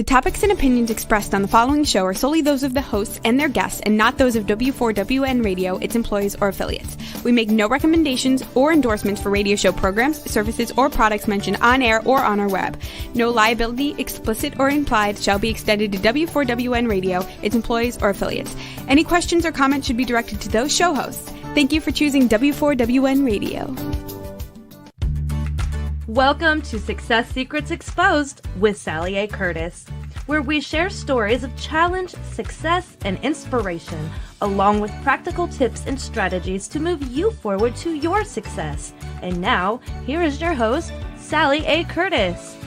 The topics and opinions expressed on the following show are solely those of the hosts and their guests and not those of W4WN Radio, its employees, or affiliates. We make no recommendations or endorsements for radio show programs, services, or products mentioned on air or on our web. No liability, explicit or implied, shall be extended to W4WN Radio, its employees, or affiliates. Any questions or comments should be directed to those show hosts. Thank you for choosing W4WN Radio. Welcome to Success Secrets Exposed with Sally A. Curtis, where we share stories of challenge, success, and inspiration, along with practical tips and strategies to move you forward to your success. And now, here is your host, Sally A. Curtis.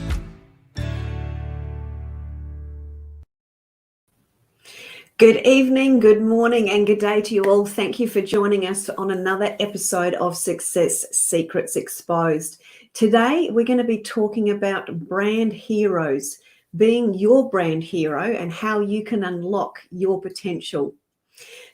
Good evening, good morning, and good day to you all. Thank you for joining us on another episode of Success Secrets Exposed. Today, we're going to be talking about brand heroes, being your brand hero and how you can unlock your potential.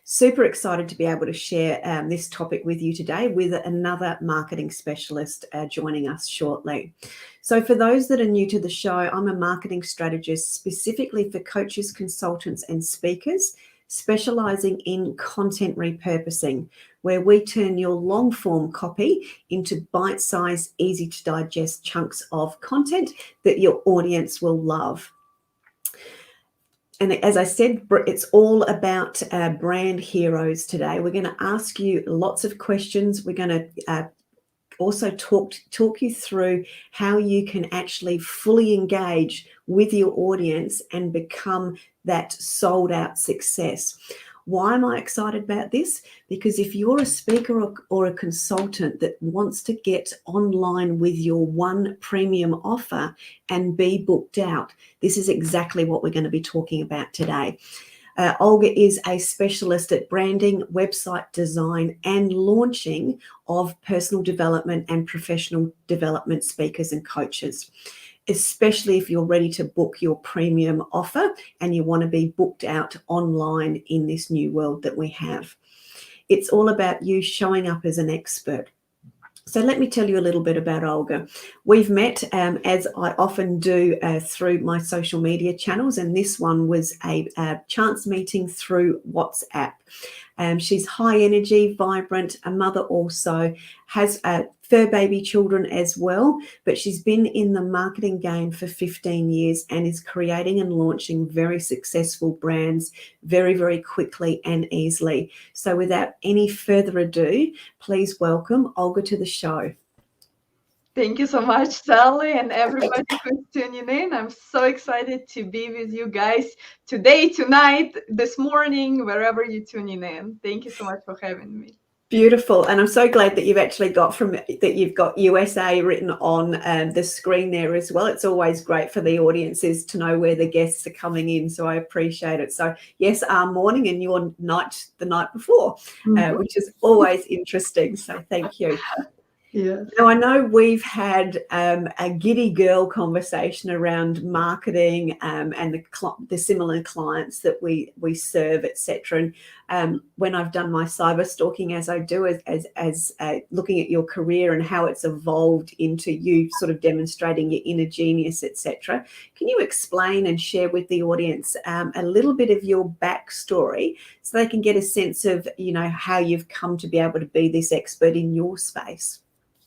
Super excited to be able to share this topic with you today with another marketing specialist joining us shortly. So for those that are new to the show, I'm a marketing strategist specifically for coaches, consultants, and speakers, specializing in content repurposing, where we turn your long-form copy into bite-sized, easy-to-digest chunks of content that your audience will love. And as I said, it's all about brand heroes today. We're going to ask you lots of questions. We're going to also talk you through how you can actually fully engage with your audience and become that sold out success. Why am I excited about this? Because if you're a speaker or a consultant that wants to get online with your one premium offer and be booked out, this is exactly what we're going to be talking about today. Olga is a specialist at branding, website design, and launching of personal development and professional development speakers and coaches, especially if you're ready to book your premium offer and you want to be booked out online in this new world that we have. It's all about you showing up as an expert. So let me tell you a little bit about Olga. We've met, as I often do, through my social media channels, and this one was a chance meeting through WhatsApp. She's high energy, vibrant, a mother also, has fur baby children as well, but she's been in the marketing game for 15 years and is creating and launching very successful brands very, very quickly and easily. So without any further ado, please welcome Olga to the show. Thank you so much, Sally, and everybody who's tuning in. I'm so excited to be with you guys today, tonight, this morning, wherever you're tuning in. Thank you so much for having me. Beautiful. And I'm so glad that you've actually got USA written on the screen there as well. It's always great for the audiences to know where the guests are coming in. So I appreciate it. So yes, our morning and your night the night before, which is always interesting. So thank you. Yeah. Now, I know we've had a giddy girl conversation around marketing and the similar clients that we serve, etc. And when I've done my cyber stalking, as I do, as looking at your career and how it's evolved into you sort of demonstrating your inner genius, etc. Can you explain and share with the audience a little bit of your backstory so they can get a sense of, how you've come to be able to be this expert in your space?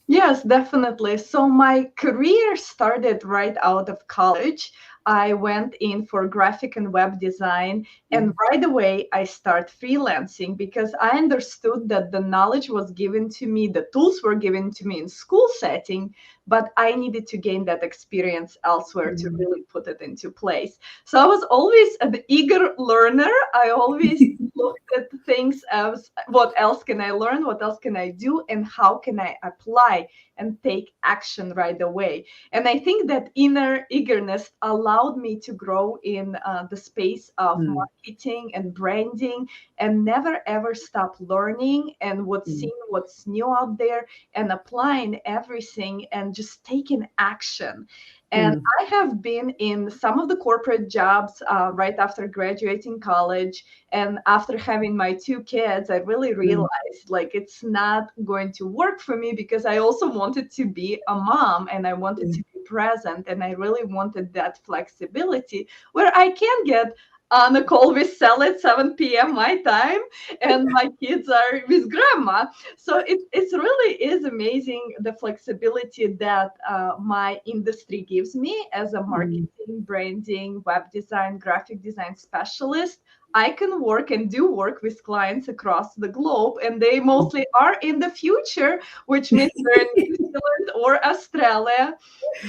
Yes, definitely. So my career started right out of college. I went in for graphic and web design, and right away I started freelancing because I understood that the knowledge was given to me, the tools were given to me in school setting, but I needed to gain that experience elsewhere to really put it into place. So I was always an eager learner. I always looked at things as what else can I learn, what else can I do, and how can I apply and take action right away. And I think that inner eagerness allowed me to grow in the space of marketing and branding and never ever stop learning and seeing what's new out there and applying everything and just taking action. And I have been in some of the corporate jobs right after graduating college. And after having my 2 kids, I really realized it's not going to work for me because I also wanted to be a mom and I wanted to be present. And I really wanted that flexibility where I can get on a call with Sally at 7 p.m. my time, and my kids are with grandma. So it really is amazing, the flexibility that my industry gives me as a marketing, branding, web design, graphic design specialist. I can work and do work with clients across the globe, and they mostly are in the future, which means they're in New Zealand or Australia.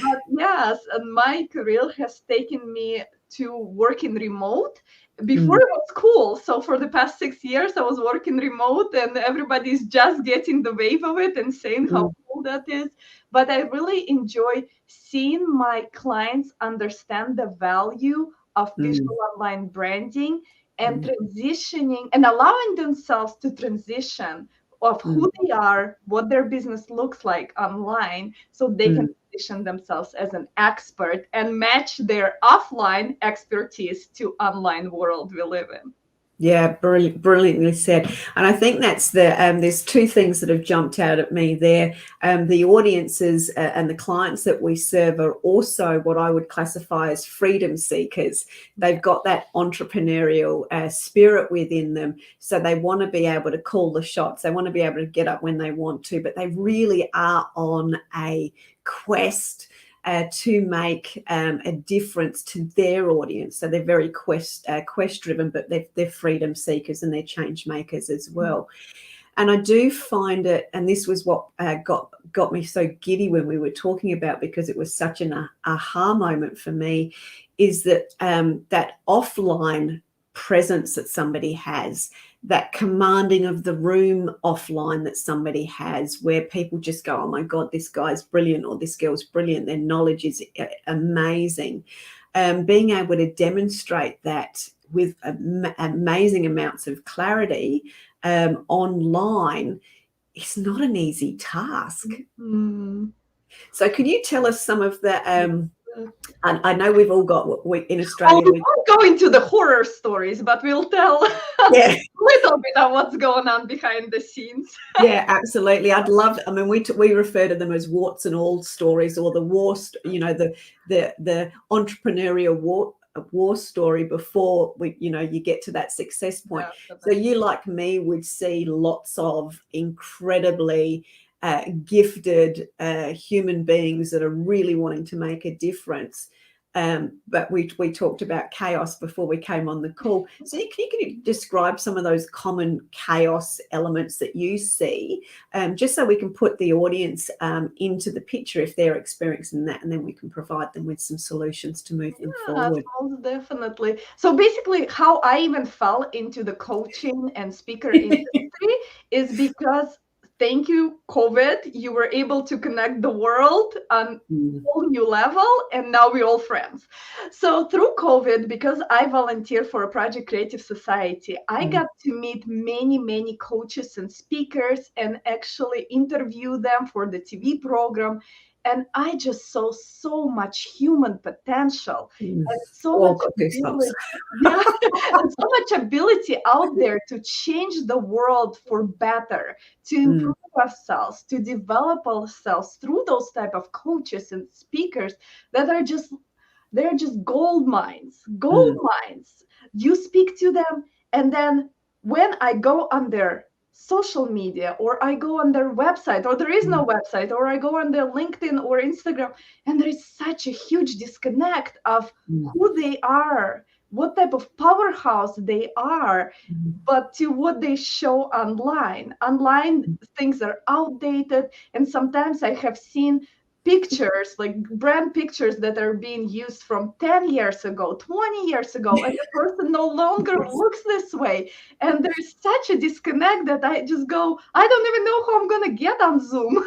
But yes, and my career has taken me to working remote. Before it was cool. So for the past 6 years, I was working remote, and everybody's just getting the wave of it and saying how cool that is. But I really enjoy seeing my clients understand the value of visual online branding and transitioning and allowing themselves to transition of who they are, what their business looks like online, so they can position themselves as an expert and match their offline expertise to online world we live in. Yeah, brilliantly said. And I think that's there's two things that have jumped out at me there. The audiences and the clients that we serve are also what I would classify as freedom seekers. They've got that entrepreneurial spirit within them. So they want to be able to call the shots. They want to be able to get up when they want to, but they really are on a quest to make a difference to their audience. So they're very quest driven, but they're freedom seekers and they're change makers as well. And I do find it, and this was what got me so giddy when we were talking about, because it was such an aha moment for me, is that that offline presence that somebody has, that commanding of the room offline that somebody has, where people just go, oh my God, this guy's brilliant, or this girl's brilliant, their knowledge is amazing. Being able to demonstrate that with amazing amounts of clarity online is not an easy task. So can you tell us some of the I know we've all got in Australia. We won't go into the horror stories, but we'll tell a little bit of what's going on behind the scenes. Yeah, absolutely. I'd love. I mean, we refer to them as warts and all stories, or the war. The entrepreneurial war story before you get to that success point. Yeah, so you, like me, would see lots of incredibly gifted human beings that are really wanting to make a difference. But we talked about chaos before we came on the call. So can you describe some of those common chaos elements that you see, just so we can put the audience into the picture if they're experiencing that, and then we can provide them with some solutions to move them forward. Most definitely. So basically, how I even fell into the coaching and speaker industry is because, thank you, COVID, you were able to connect the world on a whole new level, and now we're all friends. So through COVID, because I volunteer for a Project Creative Society, I got to meet many, many coaches and speakers and actually interview them for the TV program. And I just saw so much human potential and so much ability, and so much ability out there to change the world for better, to improve ourselves, to develop ourselves through those type of coaches and speakers that are they're just gold mines. You speak to them, and then when I go on their social media, or I go on their website, or there is no website, or I go on their LinkedIn or Instagram, and there is such a huge disconnect of who they are, what type of powerhouse they are, but to what they show online. Online things are outdated, and sometimes I have seen pictures, like brand pictures that are being used from 10 years ago, 20 years ago, and the person no longer looks this way. And there's such a disconnect that I just go, I don't even know who I'm going to get on Zoom.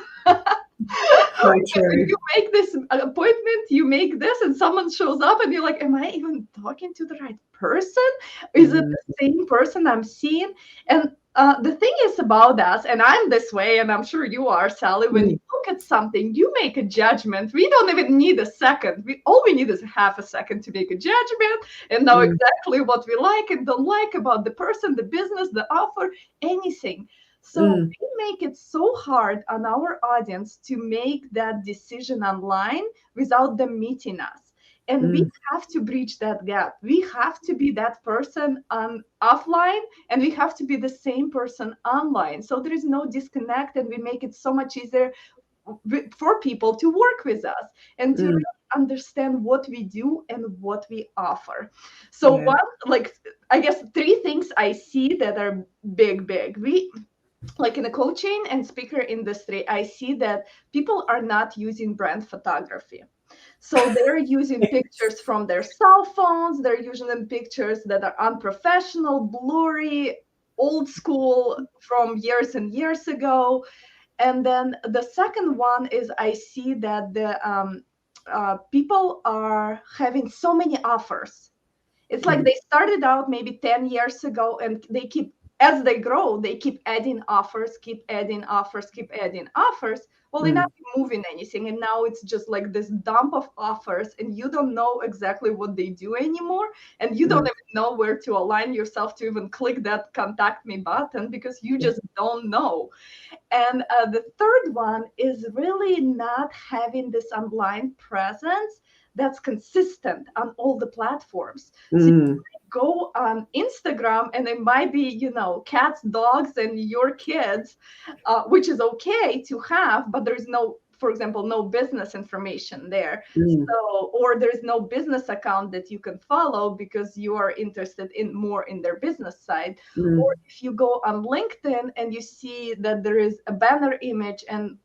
You make this appointment, you make this, and someone shows up, and you're like, am I even talking to the right person? Is it the same person I'm seeing? And the thing is about us, and I'm this way, and I'm sure you are, Sally, when you look at something, you make a judgment. We don't even need a second. All we need is half a second to make a judgment and know exactly what we like and don't like about the person, the business, the offer, anything. So Mm. we make it so hard on our audience to make that decision online without them meeting us. And we Mm. have to bridge that gap. We have to be that person on offline, and we have to be the same person online. So there is no disconnect, and we make it so much easier for people to work with us and to Mm. really understand what we do and what we offer. So Yeah. one, like, I guess 3 things I see that are big. We, like in the coaching and speaker industry, I see that people are not using brand photography. So they're using pictures from their cell phones. They're using pictures that are unprofessional, blurry, old school from years and years ago. And then the second one is I see that the people are having so many offers. It's like Mm. they started out maybe 10 years ago, and they keep, as they grow, they keep adding offers, keep adding offers, keep adding offers. Well, they're Mm. not moving anything. And now it's just like this dump of offers, and you don't know exactly what they do anymore. And you don't Mm. even know where to align yourself to even click that contact me button, because you Yeah. just don't know. And the third one is really not having this online presence that's consistent on all the platforms. So Mm. go on Instagram, and it might be, cats, dogs, and your kids, which is okay to have, but there's no, for example, no business information there. Mm. So, or there's no business account that you can follow because you are interested in more in their business side. Or Mm. if you go on LinkedIn and you see that there is a banner image, and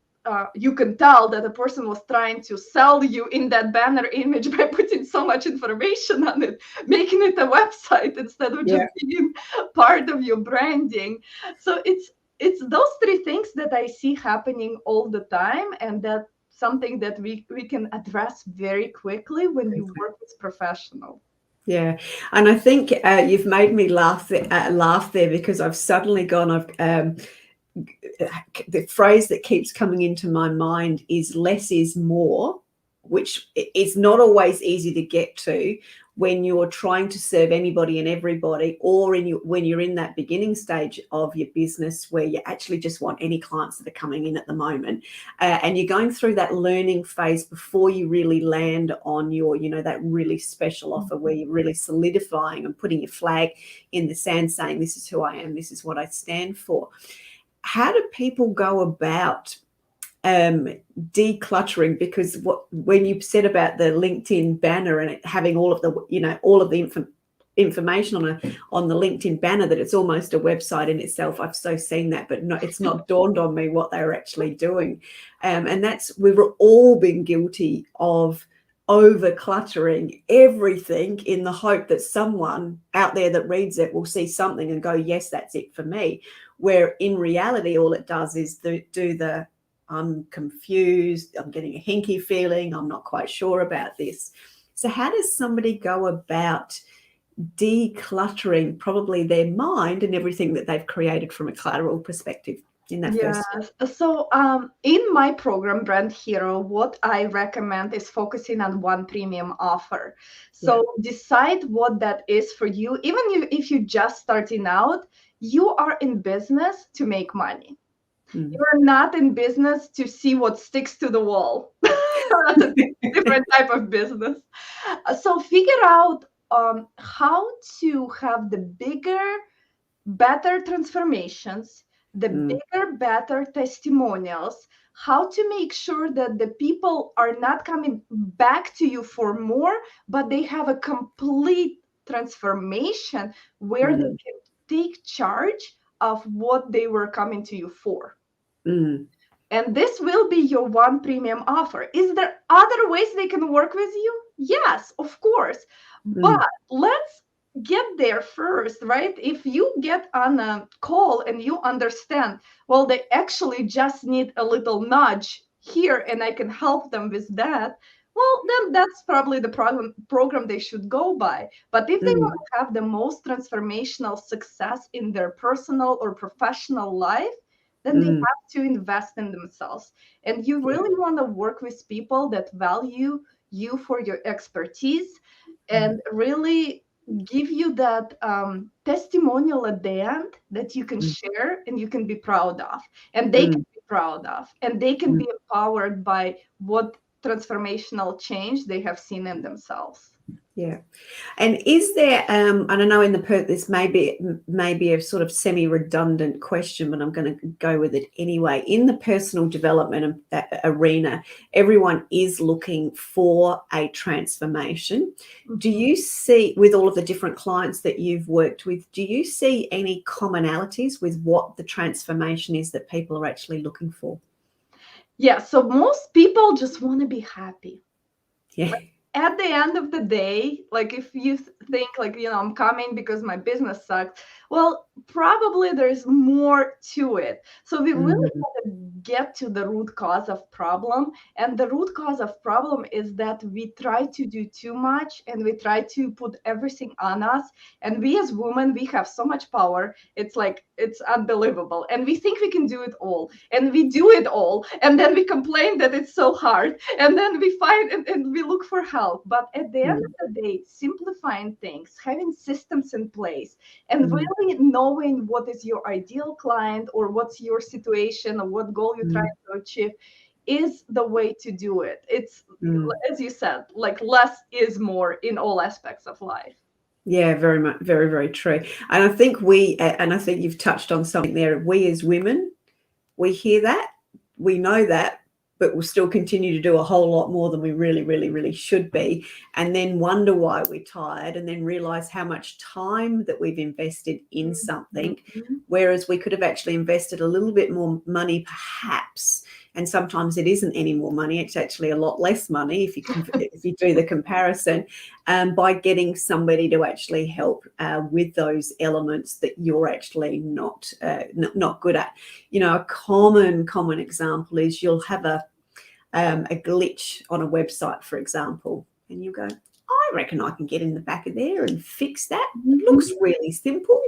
you can tell that the person was trying to sell you in that banner image by putting so much information on it, making it a website instead of just Yeah. being part of your branding. So it's those 3 things that I see happening all the time, and that's something that we can address very quickly when you work with professionals. Yeah, and I think you've made me laugh there because I've suddenly gone. The phrase that keeps coming into my mind is less is more, which is not always easy to get to when you're trying to serve anybody and everybody, or when you're in that beginning stage of your business where you actually just want any clients that are coming in at the moment, and you're going through that learning phase before you really land on your, that really special offer where you're really solidifying and putting your flag in the sand, saying this is who I am, this is what I stand for. How do people go about decluttering? Because when you said about the LinkedIn banner and it having all of the information on the LinkedIn banner, that it's almost a website in itself. I've so seen that, but no, it's not dawned on me what they're actually doing. And we've all been guilty of over cluttering everything in the hope that someone out there that reads it will see something and go, yes, that's it for me. Where in reality, all it does is do the I'm confused, I'm getting a hinky feeling, I'm not quite sure about this. So how does somebody go about decluttering probably their mind and everything that they've created from a collateral perspective in that first Yes. So in my program, Brand Hero, what I recommend is focusing on one premium offer. So decide what that is for you. Even if you're just starting out, you are in business to make money. You're not in business to see what sticks to the wall. That's a different type of business. So figure out how to have the bigger, better transformations, the bigger, better testimonials, how to make sure that the people are not coming back to you for more, but they have a complete transformation where they can take charge of what they were coming to you for. And this will be your one premium offer. Is there other ways they can work with you? Yes, of course. But let's get there first, right? If you get on a call and you understand, well, they actually just need a little nudge here and I can help them with that, well, then that's probably the program they should go by. But if they want to have the most transformational success in their personal or professional life, then they have to invest in themselves. And you really want to work with people that value you for your expertise and really give you that testimonial at the end that you can share and you can be proud of, and they can be proud of, and they can be empowered by what transformational change they have seen in themselves. Yeah. And is there, and I know in this may be a sort of semi-redundant question, but I'm going to go with it anyway. In the personal development arena, everyone is looking for a transformation. Do you see, with all of the different clients that you've worked with, do you see any commonalities with what the transformation is that people are actually looking for? Yeah, so most people just want to be happy. Yeah. At the end of the day, like if you think like, I'm coming because my business sucks, well, probably there's more to it. So we really want to get to the root cause of problem. And the root cause of problem is that we try to do too much and we try to put everything on us. And we as women, we have so much power. It's like, it's unbelievable. And we think we can do it all. And we do it all. And then we complain that it's so hard. And then we find and we look for help. But at the end of the day, simplifying things, having systems in place, and really knowing what is your ideal client or what's your situation or what goal you're trying to achieve is the way to do it. It's, as you said, like less is more in all aspects of life. Yeah, very much, very, very true. And I think I think you've touched on something there. We as women, we hear that, we know that, but we'll still continue to do a whole lot more than we really, really, really should be. And then wonder why we're tired, and then realize how much time that we've invested in something, whereas we could have actually invested a little bit more money perhaps. And sometimes it isn't any more money. It's actually a lot less money if you do the comparison, by getting somebody to actually help with those elements that you're actually not good at. A common example is you'll have a glitch on a website, for example, and you go, I reckon I can get in the back of there and fix that. It looks really simple.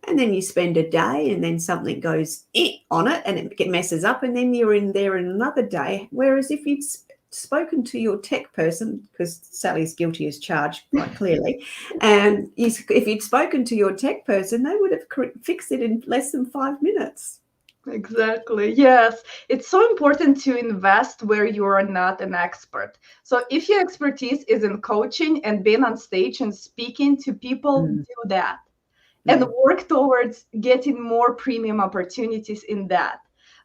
And then you spend a day and then something goes on it and it messes up, and then you're in there in another day. Whereas if you'd spoken to your tech person, because Sally's guilty as charged quite clearly, and if you'd spoken to your tech person, they would have fixed it in less than 5 minutes. Exactly. Yes. It's so important to invest where you are not an expert. So if your expertise is in coaching and being on stage and speaking to people, do that. And work towards getting more premium opportunities in that.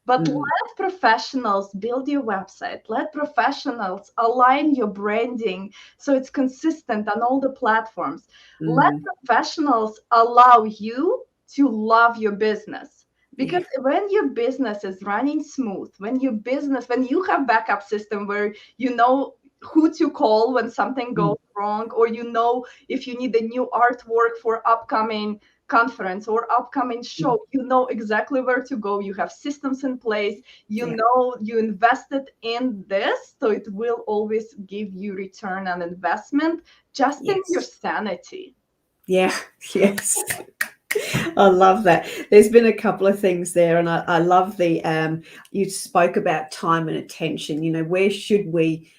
But let professionals build your website. Let professionals align your branding so it's consistent on all the platforms. Let professionals allow you to love your business. Because when your business is running smooth, when you have backup system where you know who to call when something goes wrong, or if you need a new artwork for upcoming conference or upcoming show, you know exactly where to go. You have systems in place. You know you invested in this, so it will always give you return on investment just in your sanity. Yeah. Yes. I love that. There's been a couple of things there, and I love the you spoke about time and attention. Where should we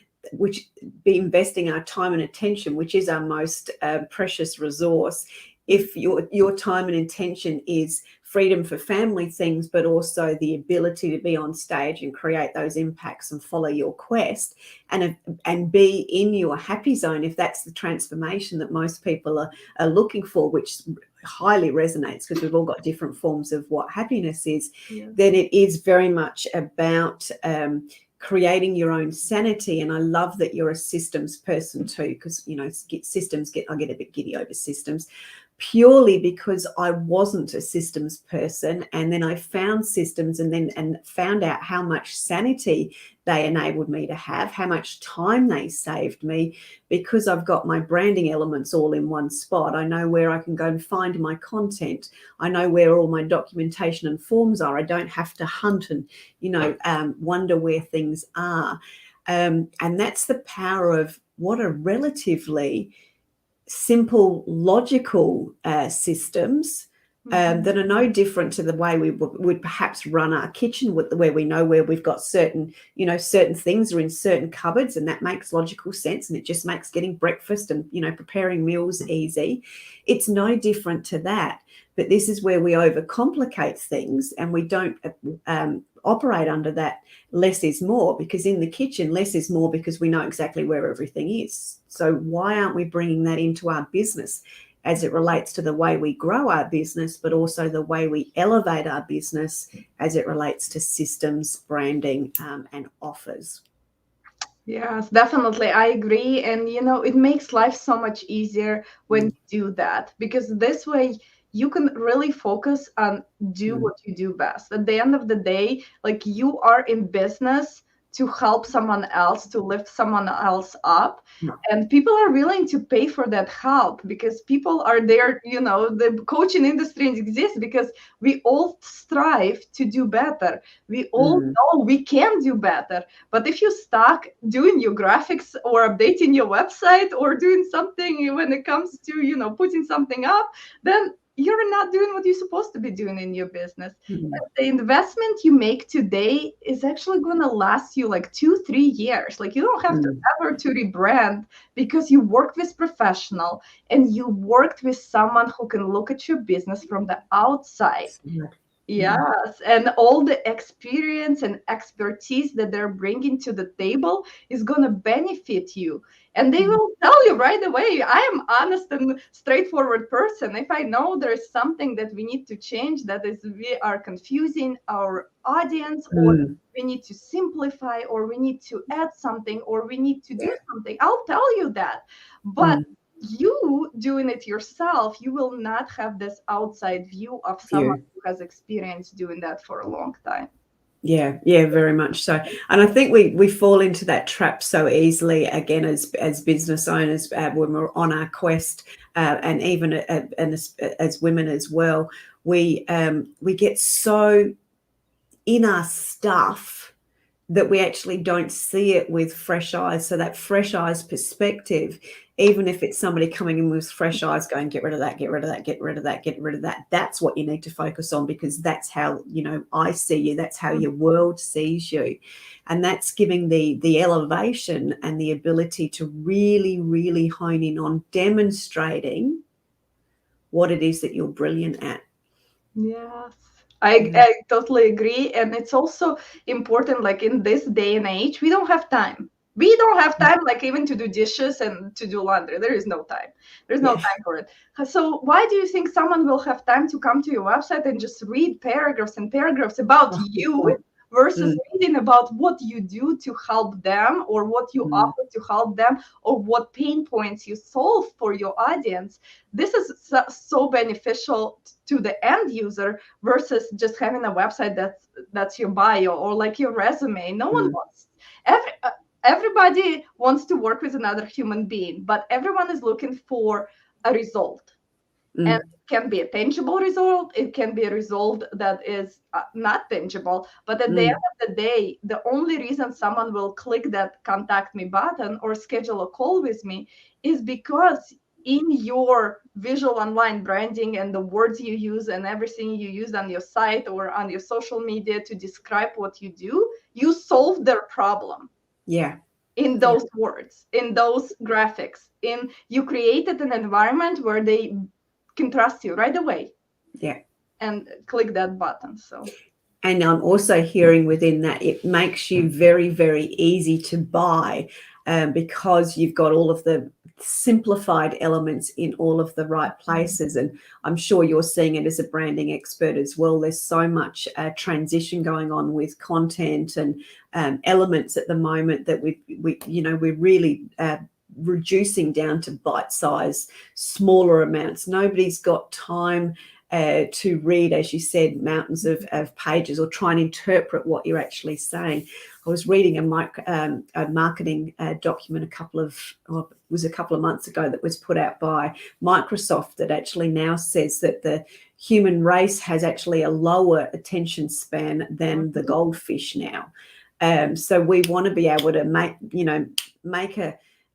be investing our time and attention, which is our most precious resource? If your time and intention is freedom for family things, but also the ability to be on stage and create those impacts and follow your quest and be in your happy zone, if that's the transformation that most people are looking for, which highly resonates because we've all got different forms of what happiness is, then it is very much about creating your own sanity. And I love that you're a systems person too, because I get a bit giddy over systems, purely because I wasn't a systems person, and then I found systems and found out how much sanity they enabled me to have, how much time they saved me, because I've got my branding elements all in one spot. I know where I can go and find my content. I know where all my documentation and forms are. I don't have to hunt and wonder where things are, and that's the power of what are relatively simple, logical systems, that are no different to the way we would perhaps run our kitchen, where we know where we've got certain things are in certain cupboards, and that makes logical sense, and it just makes getting breakfast and preparing meals easy. It's no different to that. But this is where we overcomplicate things, and we don't operate under that less is more, because in the kitchen, less is more because we know exactly where everything is. So why aren't we bringing that into our business as it relates to the way we grow our business, but also the way we elevate our business as it relates to systems, branding, and offers? Yes, definitely. I agree. And, it makes life so much easier when you do that, because this way you can really focus on do what you do best. At the end of the day, like, you are in business to help someone else, to lift someone else up. And people are willing to pay for that help, because people are there, the coaching industry exists because we all strive to do better. We all know we can do better. But if you're stuck doing your graphics or updating your website or doing something when it comes to, putting something up, then you're not doing what you're supposed to be doing in your business. The investment you make today is actually going to last you like 2-3 years. Like, you don't have to ever to rebrand, because you worked with professional and you worked with someone who can look at your business from the outside. Yes, and all the experience and expertise that they're bringing to the table is going to benefit you. And they will tell you right away. I am honest and straightforward person. If I know there's something that we need to change, that is, we are confusing our audience, or we need to simplify, or we need to add something, or we need to do something, I'll tell you that. But you doing it yourself, you will not have this outside view of someone who has experience doing that for a long time. Yeah, very much so. And I think we fall into that trap so easily, again, as business owners, when we're on our quest, and even as women as well. We get so in our stuff that we actually don't see it with fresh eyes. So that fresh eyes perspective, even if it's somebody coming in with fresh eyes going, get rid of that, get rid of that, get rid of that, get rid of that, that's what you need to focus on, because that's how, I see you. That's how your world sees you. And that's giving the elevation and the ability to really, really hone in on demonstrating what it is that you're brilliant at. Yes. I totally agree. And it's also important, like, in this day and age, we don't have time. We don't have time, like, even to do dishes and to do laundry. There is no time. There's no time for it. So why do you think someone will have time to come to your website and just read paragraphs and paragraphs about you, versus reading about what you do to help them, or what you offer to help them, or what pain points you solve for your audience? This is so beneficial to the end user, versus just having a website that's your bio or like your resume. No one wants, everybody wants to work with another human being, but everyone is looking for a result. And it can be a tangible result. It can be a result that is not tangible. But at the end of the day, the only reason someone will click that contact me button or schedule a call with me is because in your visual online branding and the words you use and everything you use on your site or on your social media to describe what you do, you solve their problem. In those words, in those graphics, you created an environment where they can trust you right away. And click that button. So, and I'm also hearing within that, it makes you very, very easy to buy, because you've got all of the simplified elements in all of the right places. And I'm sure you're seeing it as a branding expert as well. There's so much transition going on with content and elements at the moment that we're really reducing down to bite-size, smaller amounts. Nobody's got time to read, as you said, mountains of pages, or try and interpret what you're actually saying. I was reading a marketing document a couple of months ago that was put out by Microsoft, that actually now says that the human race has actually a lower attention span than the goldfish now. So we want to be able to make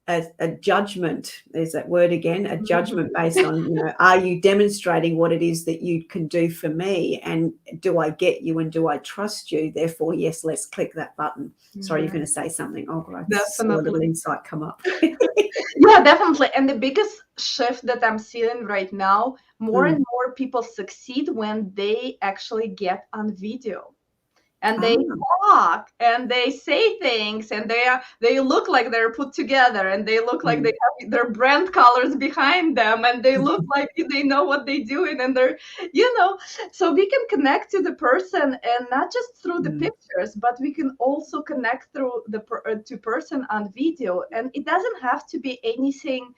a judgment. There's that word again, a judgment based on, are you demonstrating what it is that you can do for me, and do I get you, and do I trust you? Therefore, yes, let's click that button. Sorry, you're going to say something. Oh, I saw a little insight come up. Yeah, definitely. And the biggest shift that I'm seeing right now, more and more people succeed when they actually get on video. And they talk and they say things, and they look like they're put together, and they look like they have their brand colors behind them, and they look like they know what they're doing, and they're, so we can connect to the person, and not just through the pictures, but we can also connect through the to person on video. And it doesn't have to be anything,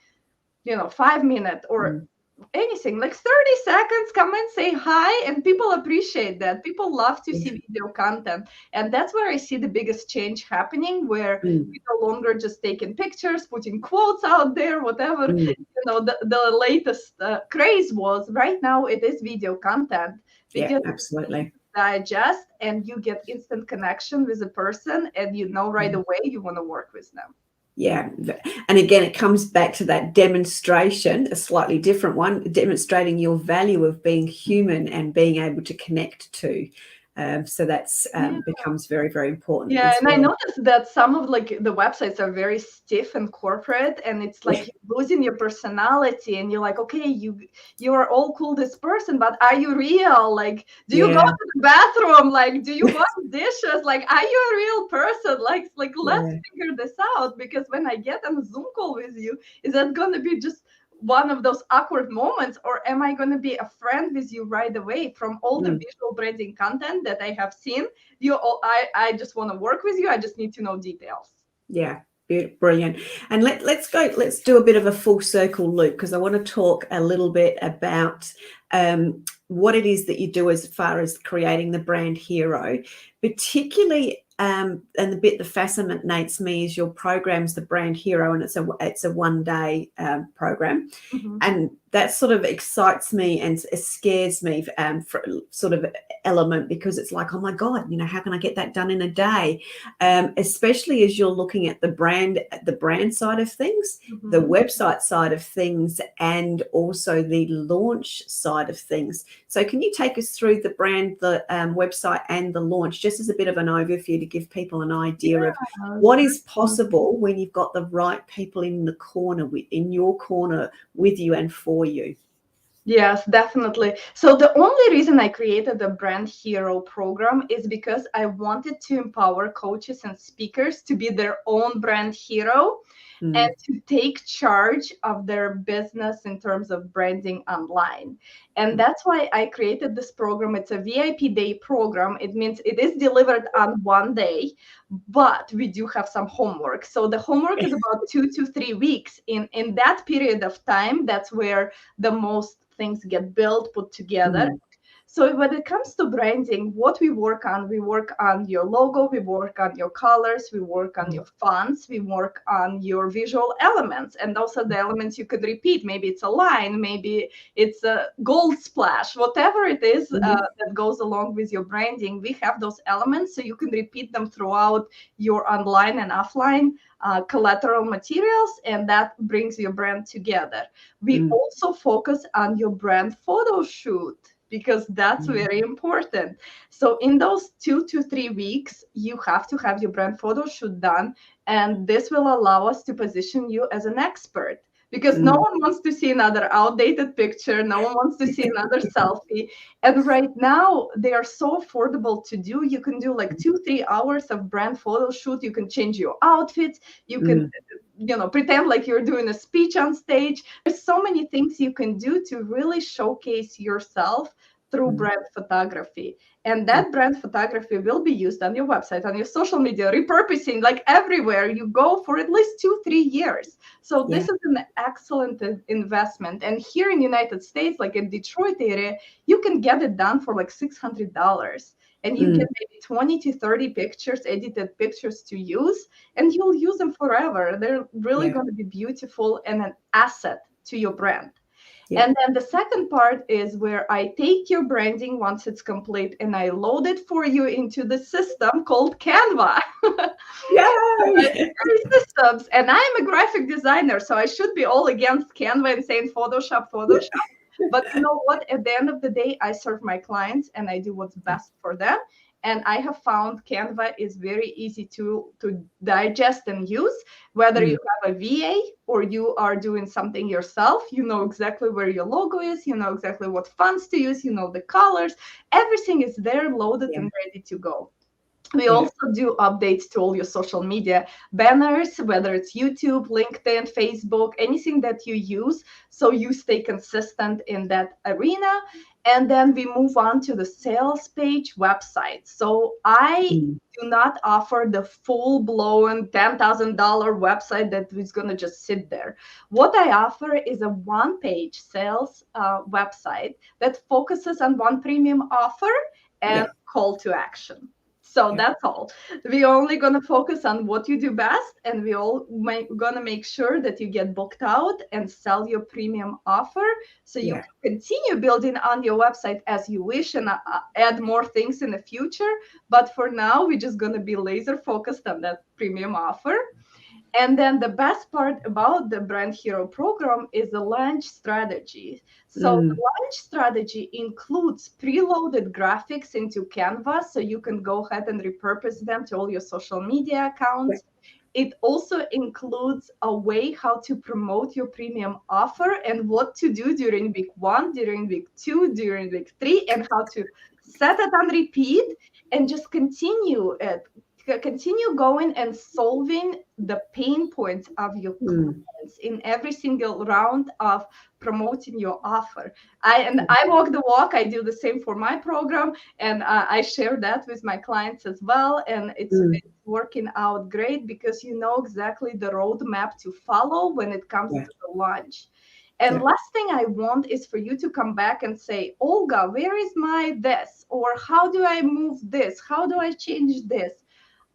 5 minutes or anything, like 30 seconds, come and say hi, and people appreciate that. People love to see video content, and that's where I see the biggest change happening, where we no longer just taking pictures, putting quotes out there, whatever the latest craze was. Right now it is video content. Yeah, absolutely. Digest, and you get instant connection with a person, and right away you want to work with them. Yeah. And again, it comes back to that demonstration, a slightly different one, demonstrating your value of being human and being able to connect to. So that's becomes very, very important. Yeah, and I noticed that some of the websites are very stiff and corporate, and it's like you're losing your personality, and you're like, okay, you are all cool, this person, but are you real? Like, do you go to the bathroom? Like, do you wash dishes? Like, are you a real person? Like let's figure this out, because when I get on a Zoom call with you, is that going to be just one of those awkward moments, or am I going to be a friend with you right away? From all the visual branding content that I have seen, I just want to work with you. I just need to know details. Yeah, brilliant. And let's do a bit of a full circle loop, because I want to talk a little bit about what it is that you do as far as creating the brand hero, particularly. And the bit that fascinates me is your program's the brand hero, and it's a 1 day program, and that sort of excites me and it scares me for sort of element, because it's like, oh my God, how can I get that done in a day? Especially as you're looking at the brand side of things, the website side of things, and also the launch side of things. So can you take us through the brand, the website, and the launch, just as a bit of an overview to give people an idea of what is possible when you've got the right people in your corner with you and for you? Yes, definitely. So the only reason I created the Brand Hero program is because I wanted to empower coaches and speakers to be their own brand hero and to take charge of their business in terms of branding online. And that's why I created this program. It's a VIP day program. It means it is delivered on 1 day, but we do have some homework. So the homework is about 2 to 3 weeks. In that period of time, that's where the most things get built, put together. So when it comes to branding, what we work on your logo, we work on your colors, we work on your fonts, we work on your visual elements. And those are the elements you could repeat. Maybe it's a line, maybe it's a gold splash, whatever it is that goes along with your branding. We have those elements so you can repeat them throughout your online and offline collateral materials, and that brings your brand together. We also focus on your brand photo shoot, because that's very important. So in those 2 to 3 weeks, you have to have your brand photo shoot done. And this will allow us to position you as an expert, because no one wants to see another outdated picture. No one wants to see another selfie. And right now, they are so affordable to do. You can do like 2-3 hours of brand photo shoot. You can change your outfits. You can pretend like you're doing a speech on stage. There's so many things you can do to really showcase yourself through brand photography. And that brand photography will be used on your website, on your social media, repurposing, like everywhere you go, for at least 2-3 years. So this is an excellent investment. And here in the United States, like in Detroit area, you can get it done for like $600. And you get maybe 20 to 30 pictures, edited pictures to use, and you'll use them forever. They're really going to be beautiful and an asset to your brand. Yeah. And then the second part is where I take your branding once it's complete and I load it for you into the system called Canva. Yay! It's the concepts, and I'm a graphic designer, so I should be all against Canva and saying Photoshop. But you know what? At the end of the day, I serve my clients and I do what's best for them. And I have found Canva is very easy to digest and use. Whether you have a VA or you are doing something yourself, you know exactly where your logo is, you know exactly what fonts to use, you know the colors. Everything is there loaded and ready to go. We also do updates to all your social media banners, whether it's YouTube, LinkedIn, Facebook, anything that you use, so you stay consistent in that arena. And then we move on to the sales page website. So I do not offer the full-blown $10,000 website that is going to just sit there. What I offer is a one-page sales website that focuses on one premium offer and call to action. So that's all. We're only going to focus on what you do best, and we're all going to make sure that you get booked out and sell your premium offer, so you can continue building on your website as you wish and add more things in the future. But for now, we're just going to be laser focused on that premium offer. And then the best part about the Brand Hero program is the launch strategy. So the launch strategy includes preloaded graphics into Canva, so you can go ahead and repurpose them to all your social media accounts. It also includes a way how to promote your premium offer and what to do during week 1, during week 2, during week 3, and how to set it on repeat and just continue going and solving the pain points of your clients in every single round of promoting your offer. I walk the walk. I do the same for my program, and I share that with my clients as well. And it's working out great because you know exactly the roadmap to follow when it comes to the launch. And last thing I want is for you to come back and say, Olga, where is my this? Or how do I move this? How do I change this?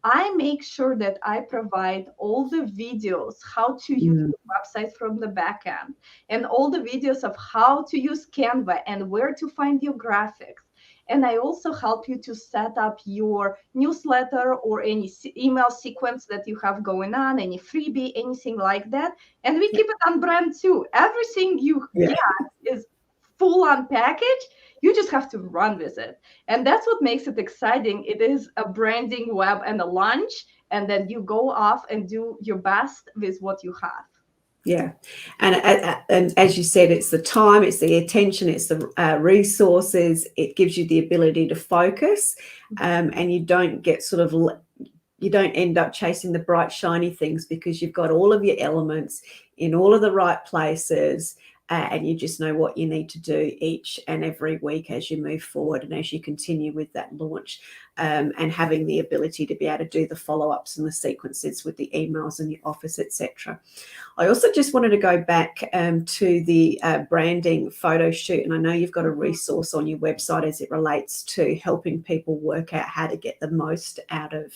I make sure that I provide all the videos, how to use the website from the back end, and all the videos of how to use Canva and where to find your graphics. And I also help you to set up your newsletter or any email sequence that you have going on, any freebie, anything like that. And we keep it on brand too. Everything you get is full on package. You just have to run with it. And that's what makes it exciting. It is a branding web and a launch, and then you go off and do your best with what you have. Yeah. And as you said, it's the time, it's the attention, it's the resources. It gives you the ability to focus, and you don't get you don't end up chasing the bright, shiny things because you've got all of your elements in all of the right places. And you just know what you need to do each and every week as you move forward and as you continue with that launch, and having the ability to be able to do the follow-ups and the sequences with the emails and your office, etc. I also just wanted to go back to the branding photo shoot, and I know you've got a resource on your website as it relates to helping people work out how to get the most out of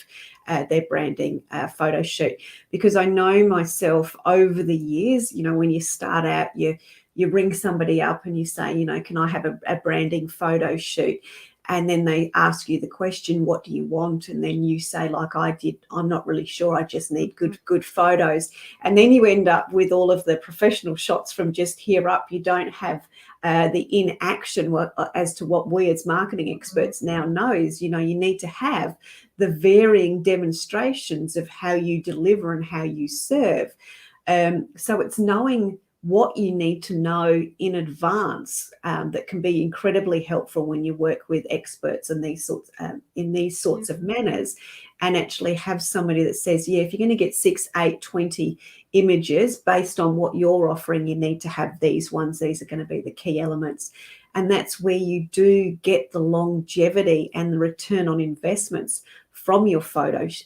their branding photo shoot, because I know myself over the years, you know, when you start out, you ring somebody up and you say, you know, can I have a branding photo shoot? And then they ask you the question, what do you want? And then you say, like I did, I'm not really sure. I just need good photos. And then you end up with all of the professional shots from just here up. You don't have the in action as to what we as marketing experts now knows. You know, you need to have the varying demonstrations of how you deliver and how you serve. So it's knowing what you need to know in advance that can be incredibly helpful when you work with experts in these sorts of manners, and actually have somebody that says, yeah, if you're going to get 6, 8, 20 images based on what you're offering, you need to have these ones. These are going to be the key elements. And that's where you do get the longevity and the return on investments from your photos,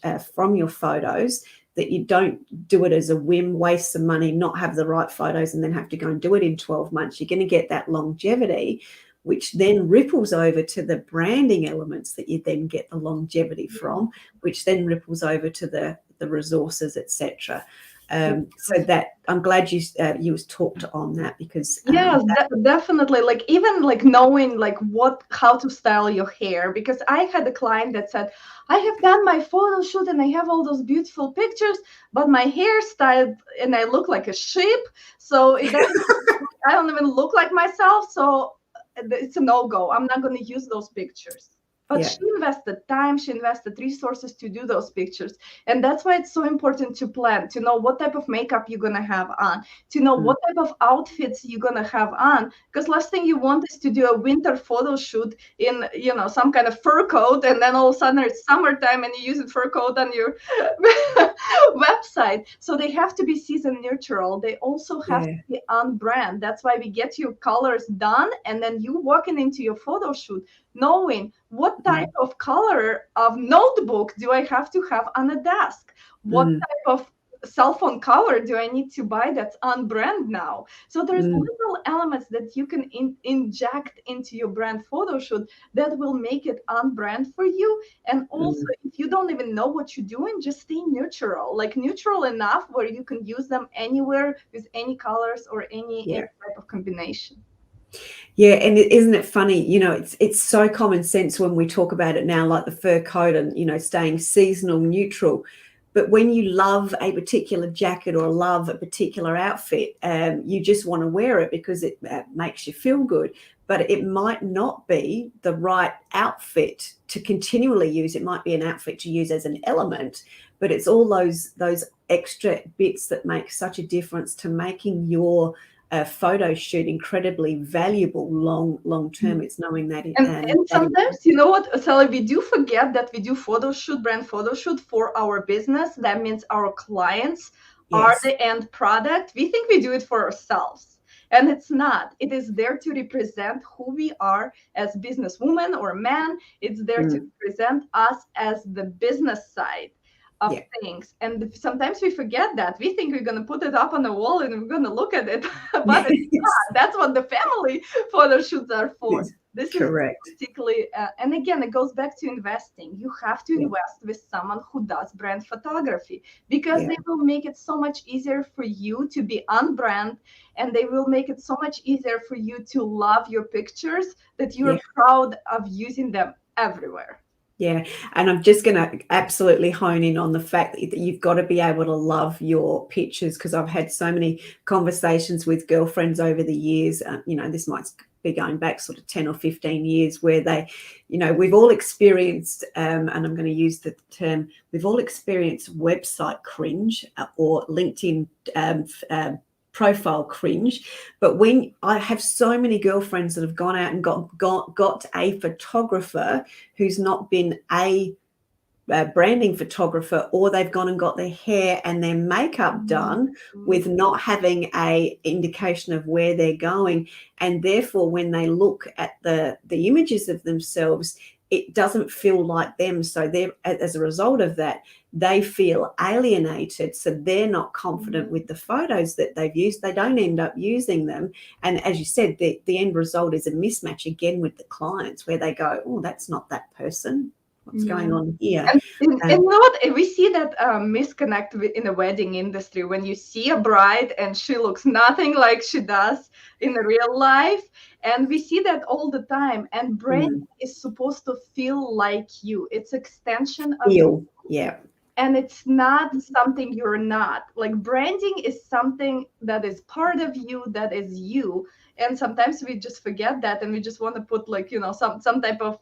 that you don't do it as a whim, waste some money, not have the right photos, and then have to go and do it in 12 months. You're going to get that longevity, which then ripples over to the branding elements that you then get the longevity from, which then ripples over to the resources, etc. So that I'm glad you was talked on that, because Yes, definitely. Like even like knowing like how to style your hair, because I had a client that said, I have done my photo shoot and I have all those beautiful pictures, but my hair styled and I look like a sheep. So it doesn't, I don't even look like myself. So it's a no-go. I'm not going to use those pictures. But she invested time, she invested resources to do those pictures. And that's why it's so important to plan, to know what type of makeup you're going to have on, to know what type of outfits you're going to have on. Because last thing you want is to do a winter photo shoot in, some kind of fur coat. And then all of a sudden it's summertime and you're using fur coat on your website. So they have to be season neutral. They also have to be on brand. That's why we get your colors done. And then you walking into your photo shoot knowing what type of color of notebook do I have to have on a desk? What type of cell phone color do I need to buy that's on brand now? So there's little elements that you can inject into your brand photo shoot that will make it on brand for you. And also, if you don't even know what you're doing, just stay neutral, like neutral enough where you can use them anywhere with any colors or any type of combination. Yeah, and isn't it funny? It's so common sense when we talk about it now, like the fur coat and staying seasonal neutral. But when you love a particular jacket or love a particular outfit, you just want to wear it because it makes you feel good. But it might not be the right outfit to continually use. It might be an outfit to use as an element, but it's all those extra bits that make such a difference to making your photo shoot incredibly valuable long term. It's knowing that and sometimes, you know what, Sally, we do forget that we do brand photo shoot for our business. That means our clients are the end product. We think we do it for ourselves, and it's not. It is there to represent who we are as businesswoman or man. It's there to represent us as the business side of things. And sometimes we forget that. We think we're going to put it up on the wall and we're going to look at it, but it's not. That's what the family photo shoots are for. This correct. Is particularly, and again, it goes back to investing. You have to invest with someone who does brand photography, because they will make it so much easier for you to be on brand, and they will make it so much easier for you to love your pictures, that you're proud of using them everywhere. Yeah, and I'm just going to absolutely hone in on the fact that you've got to be able to love your pictures, because I've had so many conversations with girlfriends over the years. This might be going back sort of 10 or 15 years, where they, we've all experienced, and I'm going to use the term, we've all experienced website cringe or LinkedIn profile cringe. But when I have so many girlfriends that have gone out and got a photographer who's not been a branding photographer, or they've gone and got their hair and their makeup done with not having a indication of where they're going, and therefore when they look at the images of themselves, it doesn't feel like them. So they're, as a result of that, they feel alienated. So they're not confident with the photos that they've used. They don't end up using them. And as you said, the end result is a mismatch again with the clients, where they go, oh, that's not that person. What's going on here? And what we see that misconnect in the wedding industry, when you see a bride and she looks nothing like she does in real life, and we see that all the time. And branding is supposed to feel like you. It's extension of you. Yeah. And it's not something you're not. Like, branding is something that is part of you, that is you. And sometimes we just forget that, and we just want to put some type of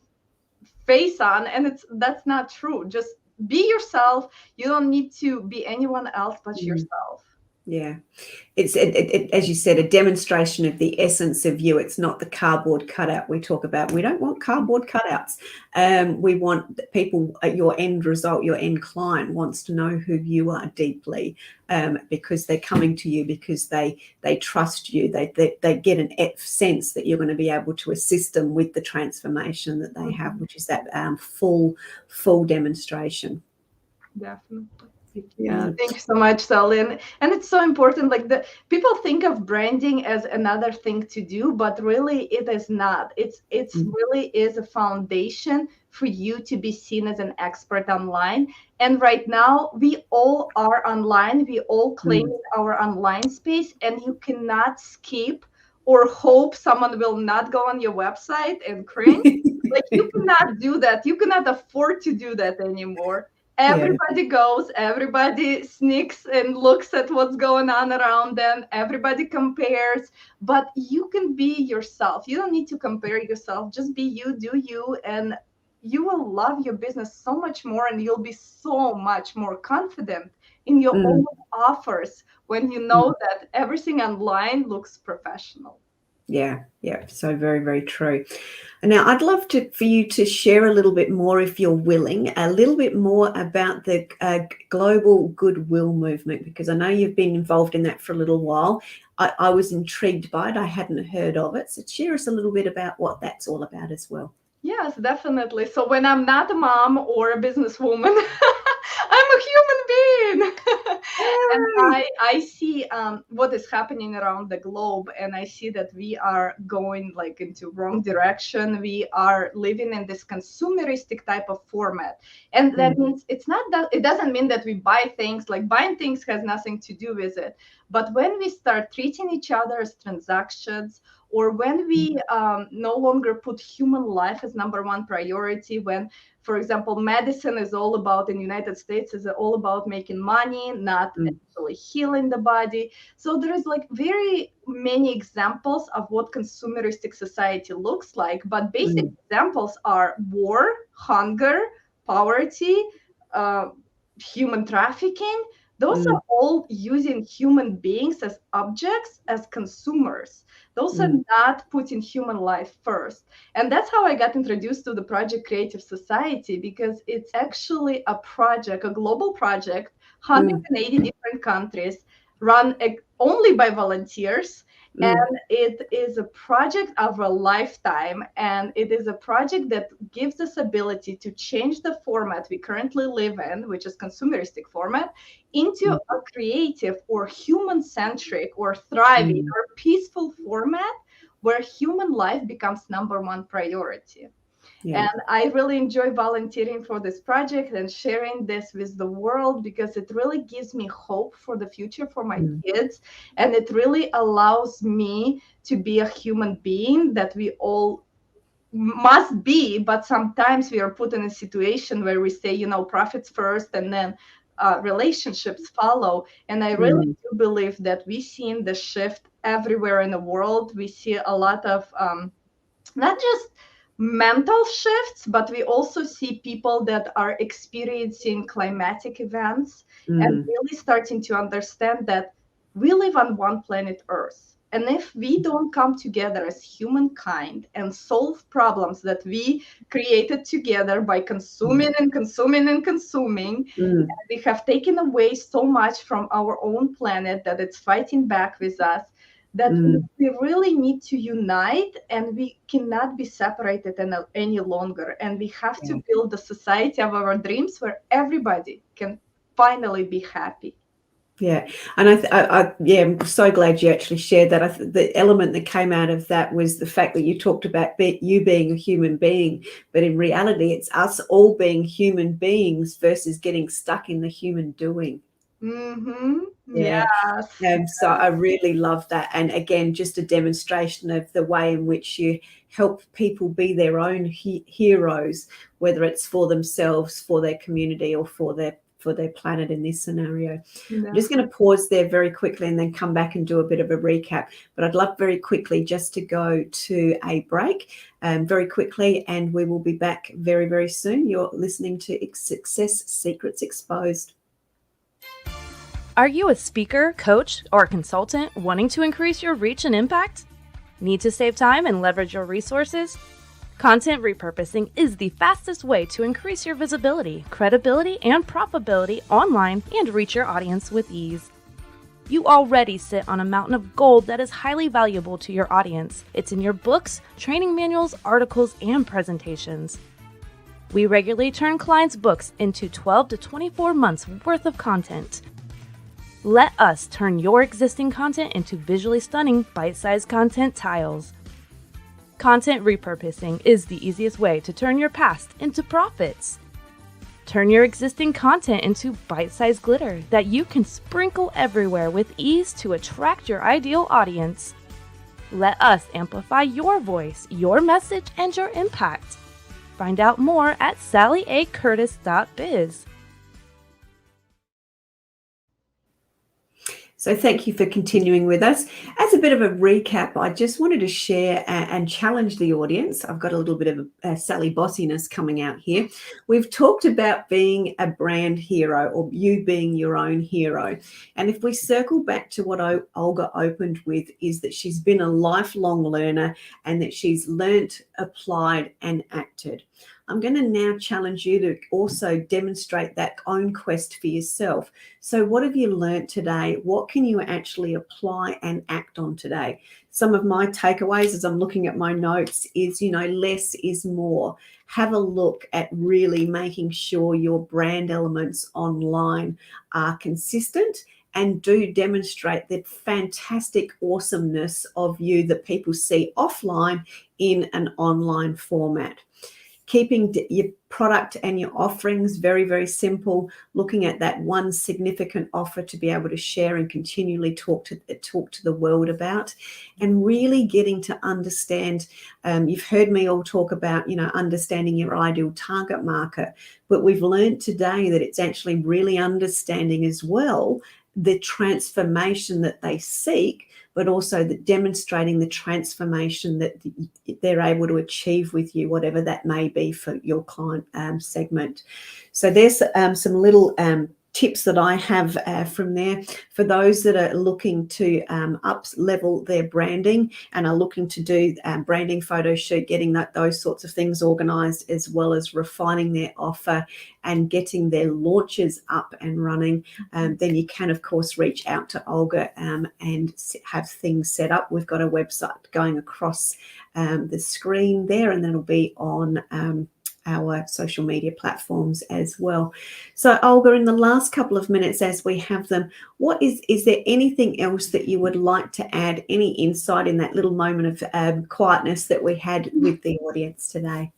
face on, and that's not true. Just be yourself. You don't need to be anyone else but yourself. Yeah, it's as you said, a demonstration of the essence of you. It's not the cardboard cutout we talk about. We don't want cardboard cutouts. We want people, your end result, your end client wants to know who you are deeply, because they're coming to you because they trust you. They get an sense that you're going to be able to assist them with the transformation that they have, which is that full demonstration. Definitely. Yeah, thank you so much, Sally. And it's so important. Like the people think of branding as another thing to do, but really it is not. It's really is a foundation for you to be seen as an expert online. And right now we all are online. We all claim our online space, and you cannot skip or hope someone will not go on your website and cringe. Like you cannot do that. You cannot afford to do that anymore. Everybody goes, everybody sneaks and looks at what's going on around them. Everybody compares, but you can be yourself. You don't need to compare yourself. Just be you, do you, and you will love your business so much more, and you'll be so much more confident in your own offers when you know that everything online looks professional. Yeah. So very, very true. Now, I'd love for you to share a little bit more, if you're willing, a little bit more about the global Goodwill movement, because I know you've been involved in that for a little while. I was intrigued by it. I hadn't heard of it. So share us a little bit about what that's all about as well. Yes, definitely. So when I'm not a mom or a businesswoman, I'm a human being. And I see what is happening around the globe, and I see that we are going like into wrong direction. We are living in this consumeristic type of format. And that means it doesn't mean that we buy things. Like buying things has nothing to do with it. But when we start treating each other as transactions, or when we no longer put human life as number one priority, when, for example, medicine is all about, in the United States, is all about making money, not actually healing the body. So there is like very many examples of what consumeristic society looks like. But basic examples are war, hunger, poverty, human trafficking. Those are all using human beings as objects, as consumers. Those are not putting human life first. And that's how I got introduced to the project Creative Society, because it's actually a project, a global project, 180 different countries, run only by volunteers. And it is a project of a lifetime. And it is a project that gives us ability to change the format we currently live in, which is consumeristic format, into a creative or human-centric or thriving or peaceful format where human life becomes number one priority. And I really enjoy volunteering for this project and sharing this with the world, because it really gives me hope for the future for my kids. And it really allows me to be a human being that we all must be. But sometimes we are put in a situation where we say, profits first and then relationships follow. And I really do believe that we've seen the shift everywhere in the world. We see a lot of not just mental shifts, but we also see people that are experiencing climatic events and really starting to understand that we live on one planet Earth. And if we don't come together as humankind and solve problems that we created together by consuming and consuming and consuming, we have taken away so much from our own planet that it's fighting back with us, that we really need to unite, and we cannot be separated any longer. And we have to build the society of our dreams where everybody can finally be happy. Yeah. And I'm so glad you actually shared that. The element that came out of that was the fact that you talked about you being a human being, but in reality, it's us all being human beings versus getting stuck in the human doing. Yes. So I really love that. And again, just a demonstration of the way in which you help people be their own heroes, whether it's for themselves, for their community, or for their planet in this scenario. I'm just going to pause there very quickly and then come back and do a bit of a recap. But I'd love very quickly just to go to a break very quickly, and we will be back very, very soon. You're listening to Success Secrets Exposed. Are you a speaker, coach, or consultant wanting to increase your reach and impact? Need to save time and leverage your resources? Content repurposing is the fastest way to increase your visibility, credibility, and profitability online and reach your audience with ease. You already sit on a mountain of gold that is highly valuable to your audience. It's in your books, training manuals, articles, and presentations. We regularly turn clients' books into 12 to 24 months worth of content. Let us turn your existing content into visually stunning, bite-sized content tiles. Content repurposing is the easiest way to turn your past into profits. Turn your existing content into bite-sized glitter that you can sprinkle everywhere with ease to attract your ideal audience. Let us amplify your voice, your message, and your impact. Find out more at sallyacurtis.biz. So thank you for continuing with us. As a bit of a recap, I just wanted to share and challenge the audience. I've got a little bit of Sally bossiness coming out here. We've talked about being a brand hero, or you being your own hero. And if we circle back to what Olga opened with, is that she's been a lifelong learner and that she's learnt, applied and acted. I'm going to now challenge you to also demonstrate that own quest for yourself. So what have you learned today? What can you actually apply and act on today? Some of my takeaways as I'm looking at my notes is, less is more. Have a look at really making sure your brand elements online are consistent and do demonstrate the fantastic awesomeness of you that people see offline in an online format. Keeping your product and your offerings very, very simple, looking at that one significant offer to be able to share and continually talk to the world about, and really getting to understand, you've heard me all talk about, understanding your ideal target market, but we've learned today that it's actually really understanding as well the transformation that they seek, but also demonstrating the transformation that they're able to achieve with you, whatever that may be for your client segment. So there's some little tips that I have from there for those that are looking to up-level their branding and are looking to do branding photo shoot, getting those sorts of things organized, as well as refining their offer and getting their launches up and running. Then you can, of course, reach out to Olga and have things set up. We've got a website going across the screen there, and that'll be on our social media platforms as well. So Olga, in the last couple of minutes as we have them, is there anything else that you would like to add, any insight in that little moment of quietness that we had with the audience today?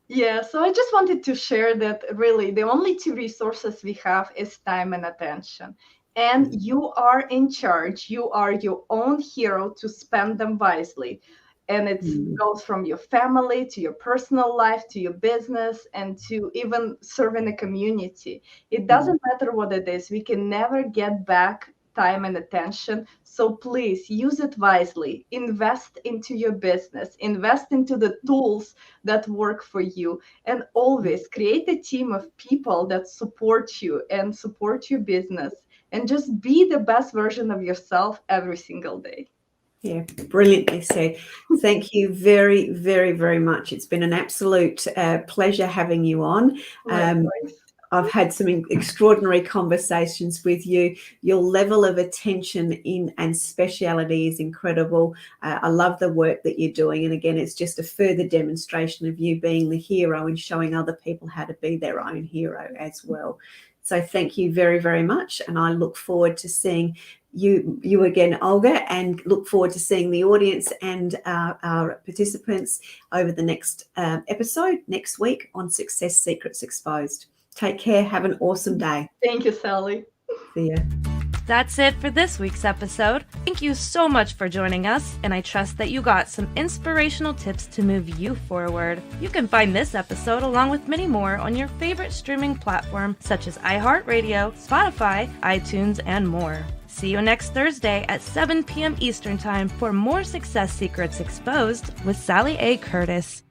Yeah, so I just wanted to share that really the only two resources we have is time and attention. And you are in charge. You are your own hero to spend them wisely. And it goes from your family to your personal life, to your business, and to even serving a community. It doesn't matter what it is. We can never get back time and attention. So please use it wisely. Invest into your business. Invest into the tools that work for you. And always create a team of people that support you and support your business. And just be the best version of yourself every single day. Yeah, brilliantly said. Thank you very, very, very much. It's been an absolute pleasure having you on. I've had some extraordinary conversations with you. Your level of attention and speciality is incredible. I love the work that you're doing. And again, it's just a further demonstration of you being the hero and showing other people how to be their own hero as well. So thank you very, very much. And I look forward to seeing you again, Olga, and look forward to seeing the audience and our participants over the next episode next week on Success Secrets Exposed. Take care. Have an awesome day. Thank you, Sally. See ya. That's it for this week's episode. Thank you so much for joining us, and I trust that you got some inspirational tips to move you forward. You can find this episode along with many more on your favorite streaming platform such as iHeartRadio, Spotify, iTunes, and more. See you next Thursday at 7 p.m. Eastern Time for more Success Secrets Exposed with Sally A. Curtis.